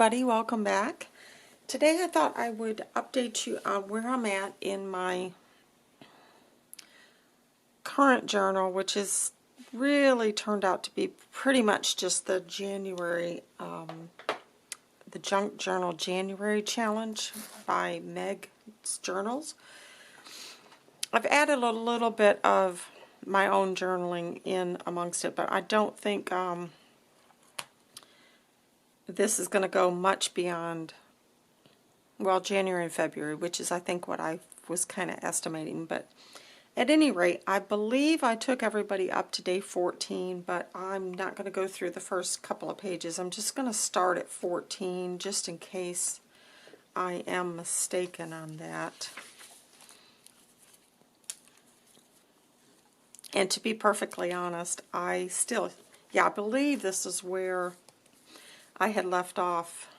everybody, welcome back. Today I thought I would update you on where I'm at in my current journal, which is really turned out to be pretty much just the January, the Junk Journal January Challenge by megsjournals. I've added a little bit of my own journaling in amongst it, but I don't think this is going to go much beyond, well, January and February, which is I think what I was kind of estimating. But at any rate, I believe I took everybody up to day 14, but I'm not going to go through the first couple of pages. I'm just going to start at 14 just in case I am mistaken on that. And to be perfectly honest, I believe this is where I had left off,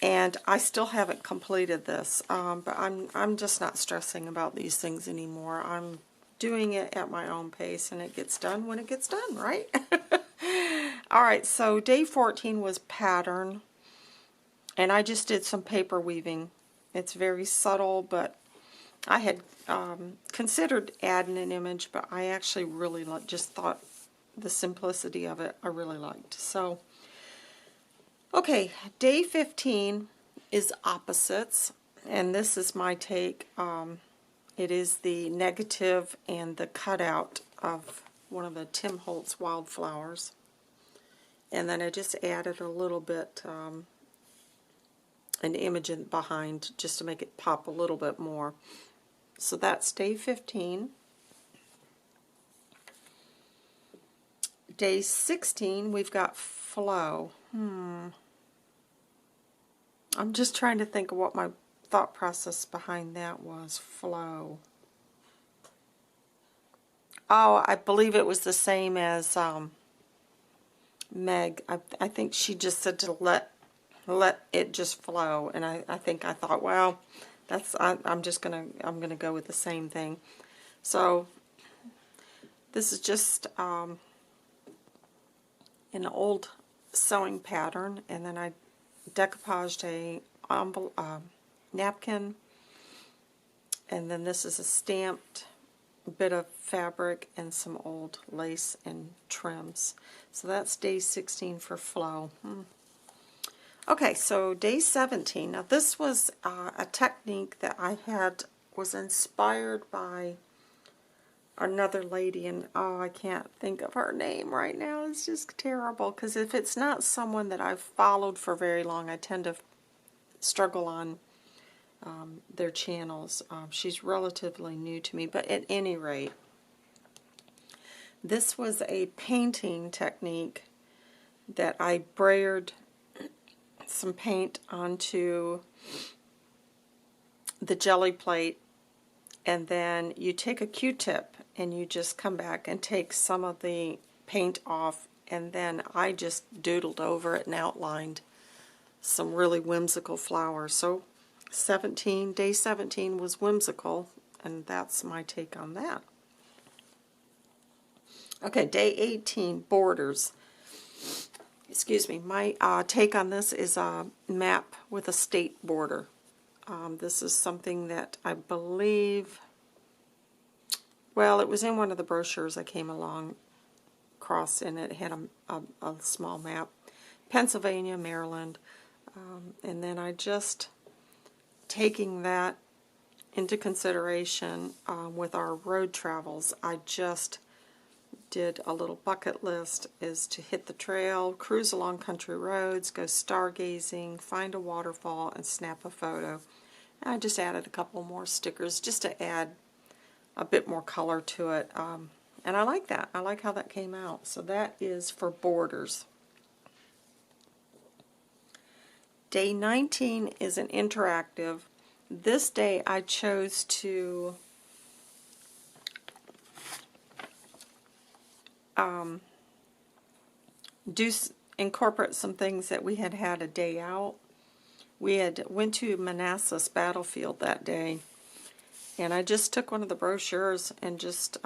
and I still haven't completed this, but I'm just not stressing about these things anymore. I'm doing it at my own pace, and it gets done when it gets done, right? Alright, so day 14 was pattern, and I just did some paper weaving. It's very subtle, but I had considered adding an image, but I actually really just thought the simplicity of it I really liked. So okay, day 15 is opposites, and this is my take. It is the negative and the cutout of one of the Tim Holtz wildflowers. And then I just added a little bit, an image behind just to make it pop a little bit more. So that's day 15. Day 16, we've got flow. I'm just trying to think of what my thought process behind that was. Flow. Oh, I believe it was the same as Meg. I think she just said to let it just flow, and I think I thought, well, I'm gonna go with the same thing. So this is just an old sewing pattern, and then I decoupaged a napkin, and then this is a stamped bit of fabric and some old lace and trims. So that's day 16 for flow. Okay, so day 17. Now this was a technique that I was inspired by another lady, and oh, I can't think of her name right now. It's just terrible, because if it's not someone that I've followed for very long, I tend to struggle on their channels. She's relatively new to me, but at any rate, this was a painting technique that I brayered some paint onto the jelly plate, and then you take a Q-tip and you just come back and take some of the paint off, and then I just doodled over it and outlined some really whimsical flowers. So day 17 was whimsical, and that's my take on that. Okay, day 18, borders. Excuse me, my take on this is a map with a state border. This is something that I believe, well, it was in one of the brochures I came along across, and it had a small map. Pennsylvania, Maryland, and then I just, taking that into consideration with our road travels, I just did a little bucket list, is to hit the trail, cruise along country roads, go stargazing, find a waterfall, and snap a photo. And I just added a couple more stickers just to add a bit more color to it, and I like that. I like how that came out. So that is for borders. Day 19 is an interactive. This day I chose to incorporate some things that we had a day out. We had went to Manassas battlefield that day, and I just took one of the brochures and just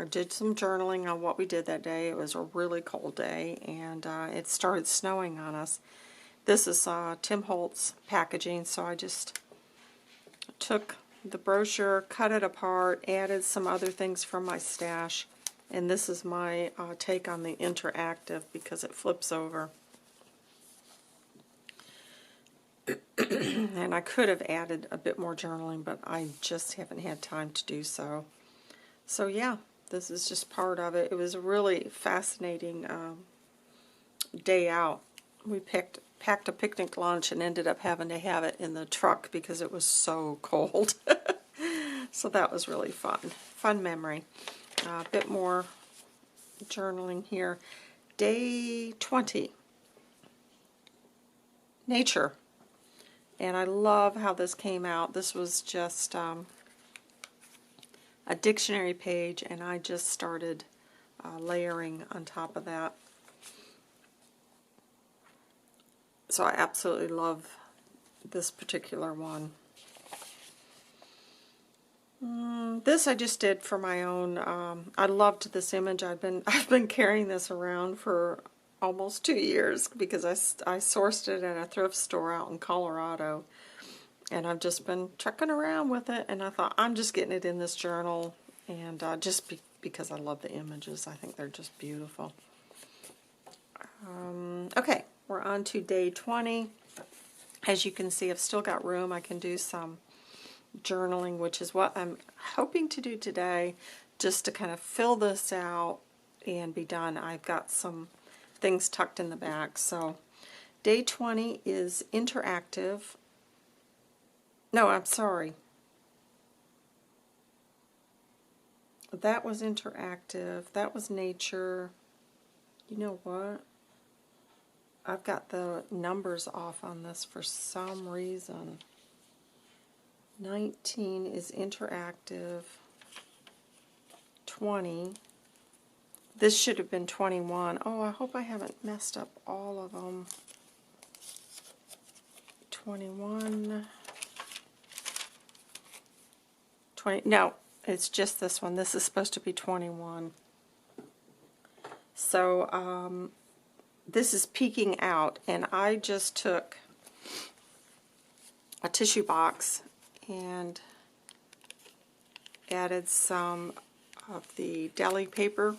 did some journaling on what we did that day. It was a really cold day, and it started snowing on us. This is Tim Holtz packaging, so I just took the brochure, cut it apart, added some other things from my stash, and this is my take on the interactive because it flips over. And I could have added a bit more journaling, but I just haven't had time to do so. So yeah, this is just part of it. It was a really fascinating day out. We packed a picnic lunch and ended up having to have it in the truck because it was so cold. So that was really fun. Fun memory. A bit more journaling here. Day 20. Nature. And I love how this came out. This was just a dictionary page, and I just started layering on top of that. So I absolutely love this particular one. This I just did for my own. I loved this image. I've been carrying this around for almost 2 years because I sourced it at a thrift store out in Colorado, and I've just been trekking around with it, and I thought I'm just getting it in this journal, and because I love the images. I think they're just beautiful. Okay, we're on to day 20. As you can see, I've still got room. I can do some journaling, which is what I'm hoping to do today, just to kind of fill this out and be done. I've got some things tucked in the back. So day 20 is interactive. No, I'm sorry. That was interactive. That was nature. You know what? I've got the numbers off on this for some reason. 19 is interactive. 20. This should have been 21. Oh, I hope I haven't messed up all of them. 21. 20. No, it's just this one. This is supposed to be 21. So, this is peeking out, and I just took a tissue box and added some of the deli paper,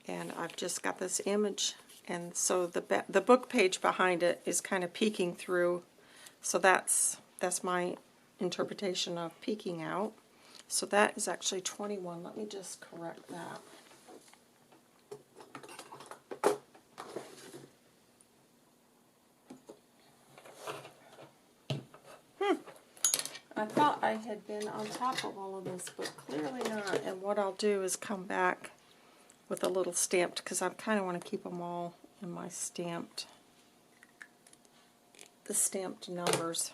and I've just got this image, and so the book page behind it is kind of peeking through, so that's my interpretation of peeking out. So that is actually 21. Let me just correct that. I thought I had been on top of all of this, but clearly not. And what I'll do is come back with a little stamped, because I kind of want to keep them all in my the stamped numbers.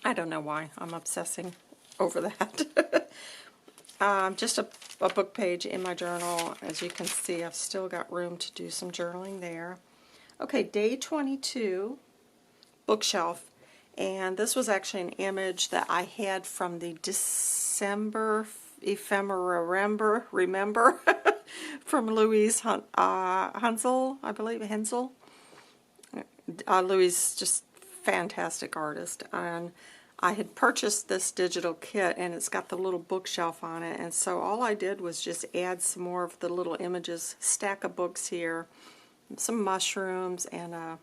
I don't know why I'm obsessing over that. Just a book page in my journal. As you can see, I've still got room to do some journaling there. Okay, day 22, bookshelf. And this was actually an image that I had from the December ephemera, remember? From Louise Hensel, I believe, Hensel. Louise, just fantastic artist. And I had purchased this digital kit, and it's got the little bookshelf on it. And so all I did was just add some more of the little images, stack of books here, some mushrooms, and a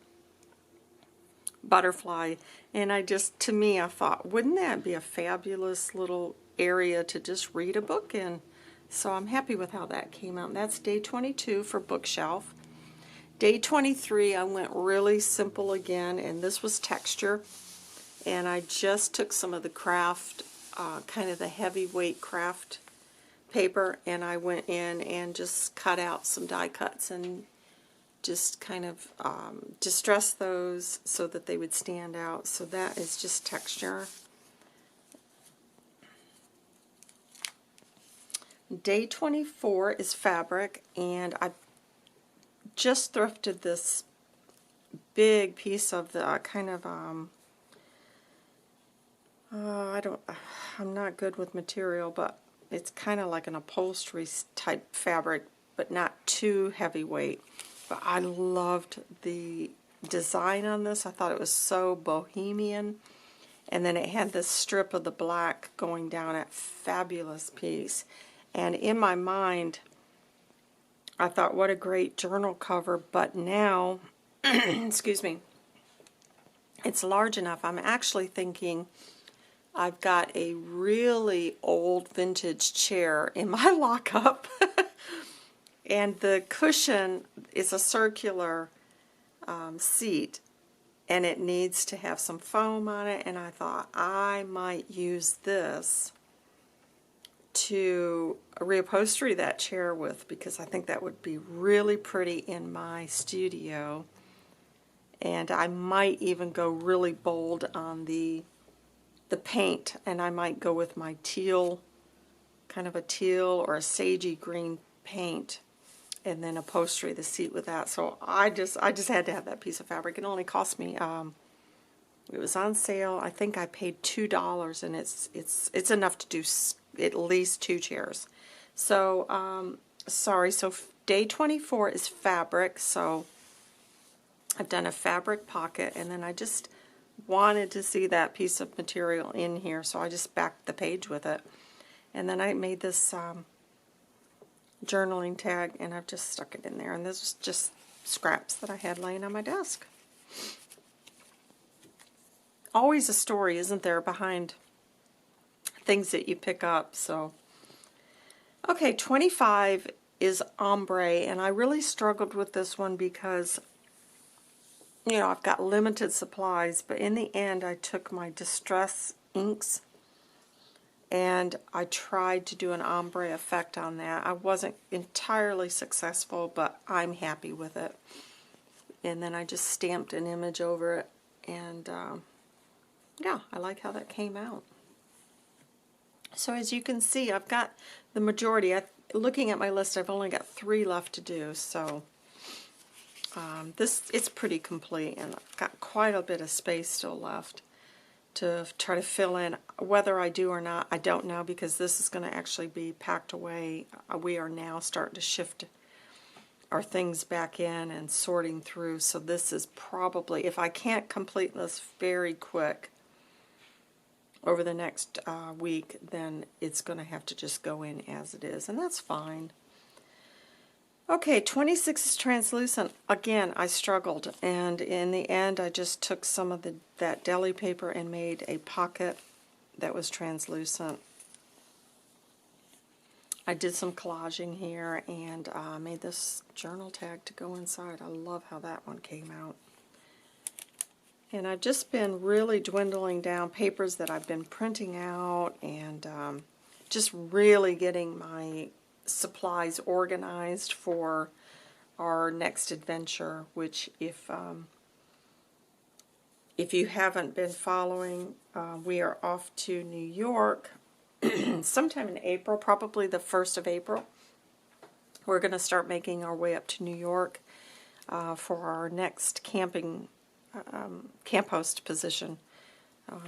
butterfly, and to me, I thought, wouldn't that be a fabulous little area to just read a book in? So I'm happy with how that came out. And that's day 22 for bookshelf. Day 23, I went really simple again, and this was texture, and I just took some of the craft, kind of the heavyweight craft paper, and I went in and just cut out some die cuts and just kind of distress those so that they would stand out. So that is just texture. Day 24 is fabric, and I just thrifted this big piece of the kind of I'm not good with material, but it's kind of like an upholstery type fabric, but not too heavyweight. But I loved the design on this. I thought it was so bohemian. And then it had this strip of the black going down at fabulous piece. And in my mind, I thought, what a great journal cover. But now, excuse me, it's large enough. I'm actually thinking I've got a really old vintage chair in my lockup. And the cushion is a circular seat. And it needs to have some foam on it, and I thought I might use this to reupholstery that chair with, because I think that would be really pretty in my studio. And I might even go really bold on the paint, and I might go with my teal, kind of a teal or a sagey green paint, and then upholstery the seat with that. So I just had to have that piece of fabric. It only cost me, it was on sale. I think I paid $2, and it's enough to do at least 2 chairs. So sorry. So day 24 is fabric. So I've done a fabric pocket, and then I just wanted to see that piece of material in here, so I just backed the page with it. And then I made this journaling tag, and I've just stuck it in there, and this was just scraps that I had laying on my desk. Always a story, isn't there, behind things that you pick up. So okay, 25 is ombre, and I really struggled with this one because, you know, I've got limited supplies, but in the end I took my Distress inks and I tried to do an ombre effect on that. I wasn't entirely successful, but I'm happy with it. And then I just stamped an image over it, and yeah, I like how that came out. So as you can see, I've got the majority. Looking at my list, I've only got 3 left to do, so it's pretty complete, and I've got quite a bit of space still left to try to fill in. Whether I do or not, I don't know, because this is going to actually be packed away. We are now starting to shift our things back in and sorting through, so this is probably, if I can't complete this very quick over the next week, then it's going to have to just go in as it is, and that's fine. Okay, 26 is translucent. Again, I struggled, and in the end I just took some of that deli paper and made a pocket that was translucent. I did some collaging here and made this journal tag to go inside. I love how that one came out. And I've just been really dwindling down papers that I've been printing out, and just really getting my supplies organized for our next adventure, which if you haven't been following, we are off to New York sometime in April, probably the 1st of April. We're going to start making our way up to New York for our next camp host position.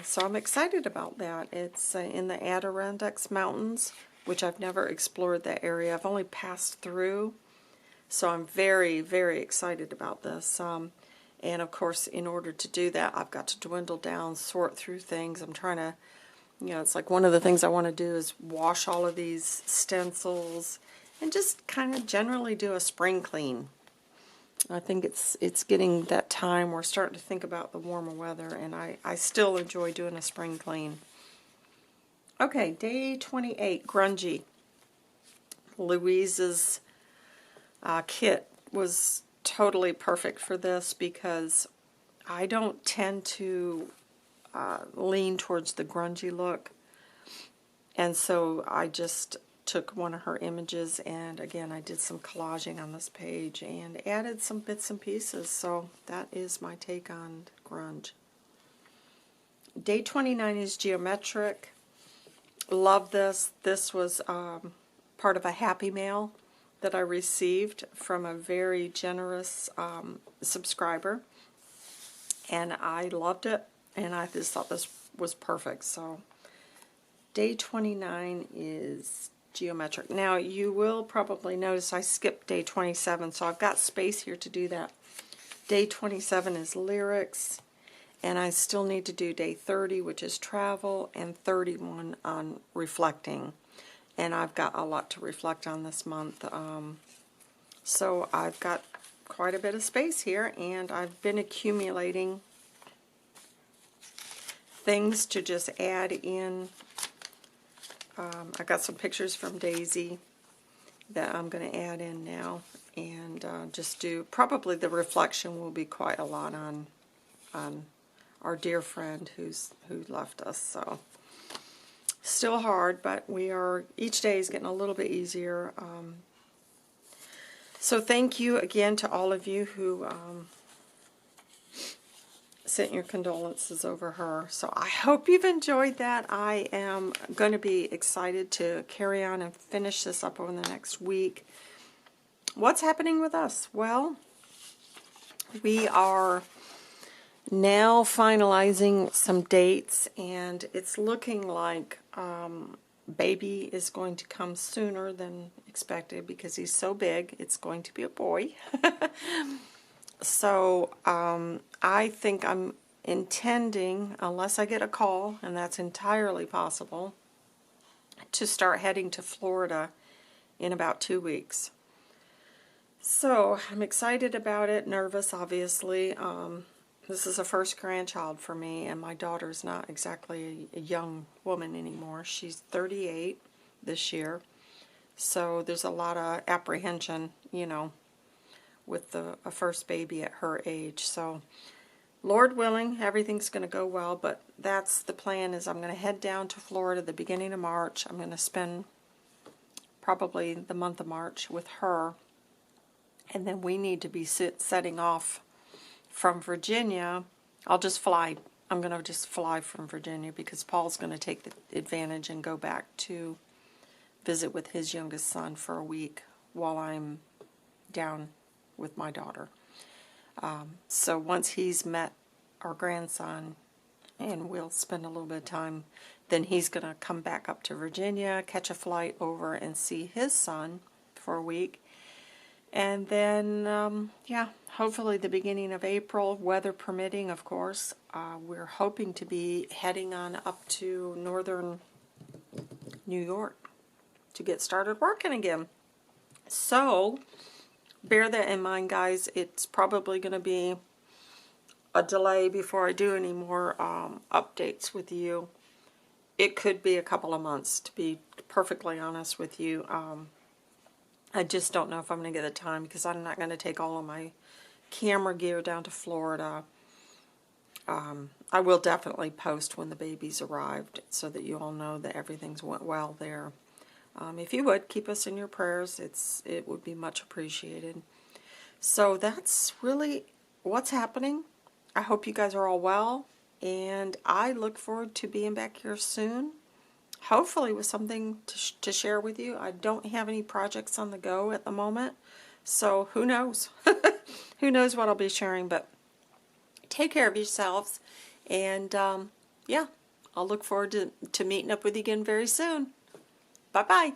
So I'm excited about that. It's in the Adirondacks Mountains, which I've never explored that area. I've only passed through, so I'm very, very excited about this. And of course, in order to do that, I've got to dwindle down, sort through things. I'm trying to, you know, it's like one of the things I want to do is wash all of these stencils and just kind of generally do a spring clean. I think it's getting that time. We're starting to think about the warmer weather, and I still enjoy doing a spring clean. Okay, day 28, grungy. Louise's kit was totally perfect for this because I don't tend to lean towards the grungy look, and so I just took one of her images, and again I did some collaging on this page and added some bits and pieces. So that is my take on grunge. Day 29 is geometric. Love this. This was part of a happy mail that I received from a very generous subscriber, and I loved it, and I just thought this was perfect. So day 29 is geometric. Now, you will probably notice I skipped day 27, so I've got space here to do that. Day 27 is lyrics, and I still need to do day 30, which is travel, and 31 on reflecting. And I've got a lot to reflect on this month. So I've got quite a bit of space here, and I've been accumulating things to just add in. I got some pictures from Daisy that I'm going to add in now, and just do, probably the reflection will be quite a lot on our dear friend who left us. So still hard, but we are, each day is getting a little bit easier. So thank you again to all of you who sent your condolences over her. So I hope you've enjoyed that. I am going to be excited to carry on and finish this up over the next week. What's happening with us? Well, we are now finalizing some dates, and it's looking like baby is going to come sooner than expected because he's so big. It's going to be a boy. So I think I'm intending, unless I get a call, and that's entirely possible, to start heading to Florida in about 2 weeks. So I'm excited about it, nervous obviously. This is a first grandchild for me, and my daughter's not exactly a young woman anymore. She's 38 this year, so there's a lot of apprehension, you know, with a first baby at her age. So Lord willing, everything's going to go well, but that's the plan. Is I'm going to head down to Florida the beginning of March. I'm going to spend probably the month of March with her, and then we need to be setting off from Virginia. I'll just fly. I'm going to just fly from Virginia because Paul's going to take the advantage and go back to visit with his youngest son for a week while I'm down with my daughter. So once he's met our grandson and we'll spend a little bit of time, then he's going to come back up to Virginia, catch a flight over and see his son for a week. And then, yeah, hopefully the beginning of April, weather permitting, of course, we're hoping to be heading on up to northern New York to get started working again. So bear that in mind, guys. It's probably going to be a delay before I do any more updates with you. It could be a couple of months, to be perfectly honest with you. I just don't know if I'm going to get the time, because I'm not going to take all of my camera gear down to Florida. I will definitely post when the baby's arrived so that you all know that everything's went well there. If you would, keep us in your prayers. It would be much appreciated. So that's really what's happening. I hope you guys are all well, and I look forward to being back here soon, hopefully with something to share with you. I don't have any projects on the go at the moment, so who knows? Who knows what I'll be sharing, but take care of yourselves, and yeah, I'll look forward to meeting up with you again very soon. Bye-bye.